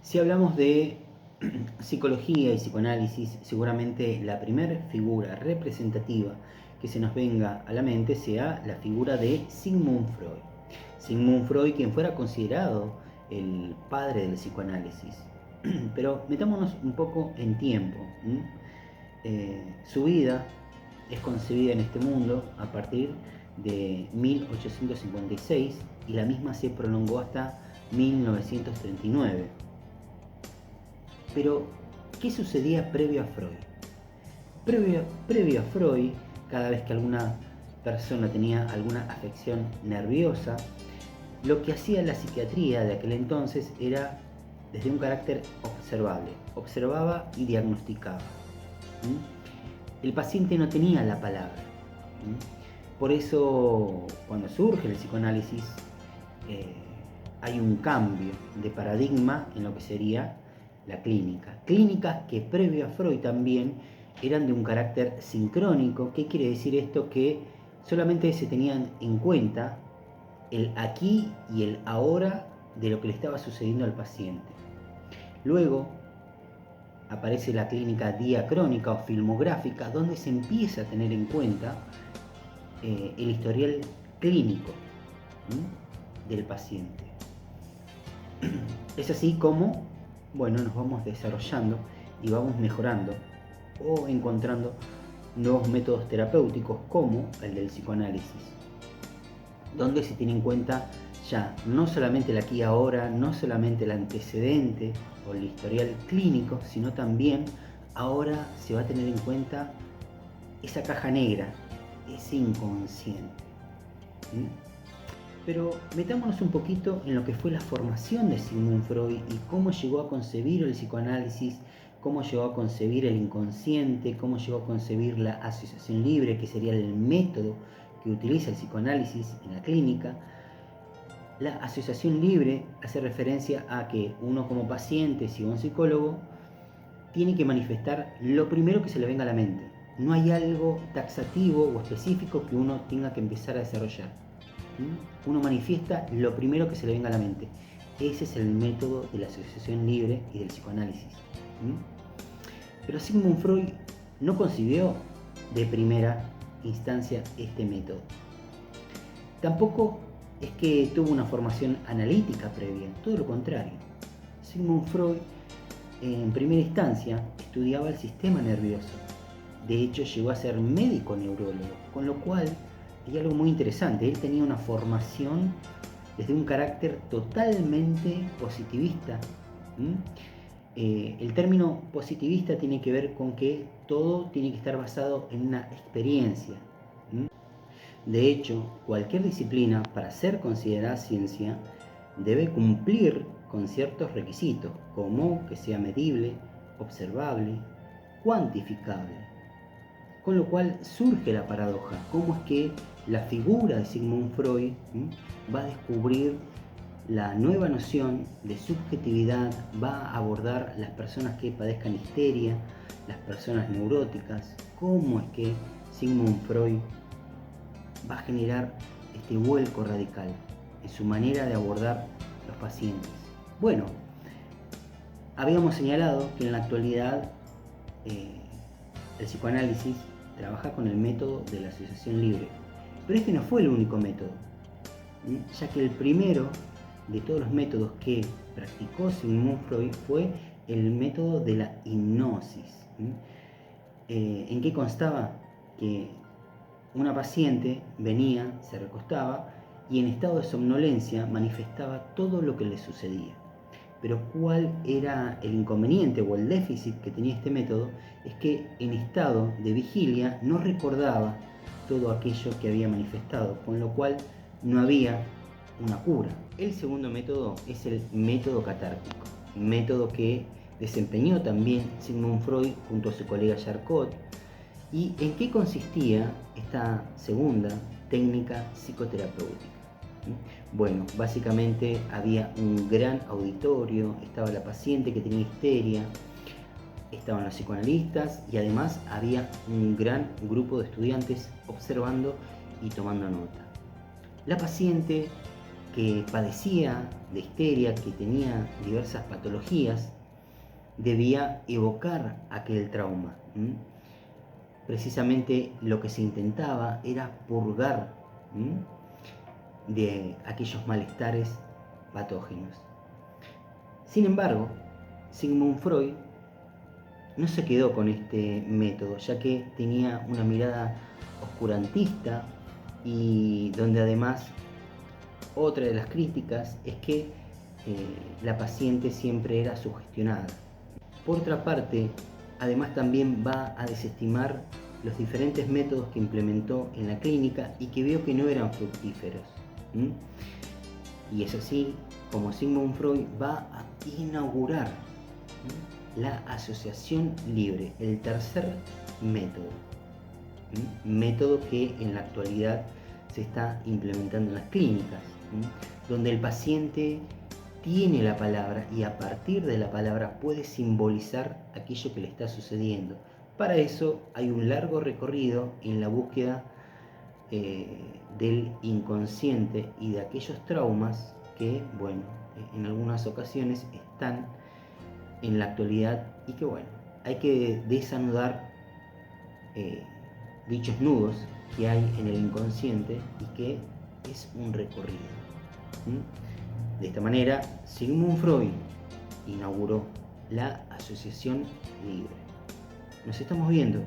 Si hablamos de psicología y psicoanálisis, seguramente la primera figura representativa que se nos venga a la mente sea la figura de Sigmund Freud. Sigmund Freud, quien fuera considerado el padre del psicoanálisis. Pero metámonos un poco en tiempo. Su vida es concebida en este mundo a partir de 1856 y la misma se prolongó hasta 1939. Pero, ¿qué sucedía previo a Freud? Previo a Freud, cada vez que alguna persona tenía alguna afección nerviosa, lo que hacía la psiquiatría de aquel entonces era desde un carácter observable. Observaba y diagnosticaba. El paciente no tenía la palabra. Por eso, cuando surge el psicoanálisis, hay un cambio de paradigma en lo que sería la clínica. Clínicas que previo a Freud también eran de un carácter sincrónico. ¿Qué quiere decir esto? Que solamente se tenían en cuenta el aquí y el ahora de lo que le estaba sucediendo al paciente. Luego aparece la clínica diacrónica o filmográfica, donde se empieza a tener en cuenta el historial clínico del paciente. Es así como, nos vamos desarrollando y vamos mejorando o encontrando nuevos métodos terapéuticos como el del psicoanálisis, donde se tiene en cuenta ya no solamente el aquí y ahora, no solamente el antecedente o el historial clínico, sino también ahora se va a tener en cuenta esa caja negra, ese inconsciente. Pero metámonos un poquito en lo que fue la formación de Sigmund Freud y cómo llegó a concebir el psicoanálisis, cómo llegó a concebir el inconsciente, cómo llegó a concebir la asociación libre, que sería el método que utiliza el psicoanálisis en la clínica. La asociación libre hace referencia a que uno como paciente, si un psicólogo, tiene que manifestar lo primero que se le venga a la mente. No hay algo taxativo o específico que uno tenga que empezar a desarrollar. Uno manifiesta lo primero que se le venga a la mente. Ese es el método de la asociación libre y del psicoanálisis. Pero Sigmund Freud no concibió de primera instancia este método. Tampoco es que tuvo una formación analítica previa, todo lo contrario. Sigmund Freud en primera instancia estudiaba el sistema nervioso. De hecho, llegó a ser médico neurólogo, con lo cual hay algo muy interesante. Él tenía una formación desde un carácter totalmente positivista. El término positivista tiene que ver con que todo tiene que estar basado en una experiencia. De hecho, cualquier disciplina, para ser considerada ciencia, debe cumplir con ciertos requisitos, como que sea medible, observable, cuantificable. Con lo cual surge la paradoja, cómo es que la figura de Sigmund Freud va a descubrir la nueva noción de subjetividad, va a abordar las personas que padezcan histeria, las personas neuróticas, cómo es que Sigmund Freud va a generar este vuelco radical en su manera de abordar los pacientes. Bueno, habíamos señalado que en la actualidad el psicoanálisis trabaja con el método de la asociación libre, pero este no fue el único método, ya que el primero de todos los métodos que practicó Sigmund Freud fue el método de la hipnosis. ¿En qué constaba? Que una paciente venía, se recostaba y en estado de somnolencia manifestaba todo lo que le sucedía. Pero ¿cuál era el inconveniente o el déficit que tenía este método? Es que en estado de vigilia no recordaba todo aquello que había manifestado, con lo cual no había una cura. El segundo método es el método catártico, método que desempeñó también Sigmund Freud junto a su colega Charcot. ¿Y en qué consistía esta segunda técnica psicoterapéutica? Bueno, básicamente había un gran auditorio, estaba la paciente que tenía histeria, estaban los psicoanalistas y además había un gran grupo de estudiantes observando y tomando nota. La paciente que padecía de histeria, que tenía diversas patologías, debía evocar aquel trauma. Precisamente lo que se intentaba era purgar de aquellos malestares patógenos. Sin embargo, Sigmund Freud no se quedó con este método, ya que tenía una mirada oscurantista y donde además otra de las críticas es que la paciente siempre era sugestionada. Por otra parte, además también va a desestimar los diferentes métodos que implementó en la clínica y que vio que no eran fructíferos. Y es así como Sigmund Freud va a inaugurar la asociación libre, el tercer método. Método que en la actualidad se está implementando en las clínicas, donde el paciente tiene la palabra y a partir de la palabra puede simbolizar aquello que le está sucediendo. Para eso hay un largo recorrido en la búsqueda del inconsciente y de aquellos traumas que, bueno, en algunas ocasiones están en la actualidad y que, bueno, hay que desanudar dichos nudos que hay en el inconsciente y que es un recorrido. De esta manera, Sigmund Freud inauguró la asociación libre. Nos estamos viendo.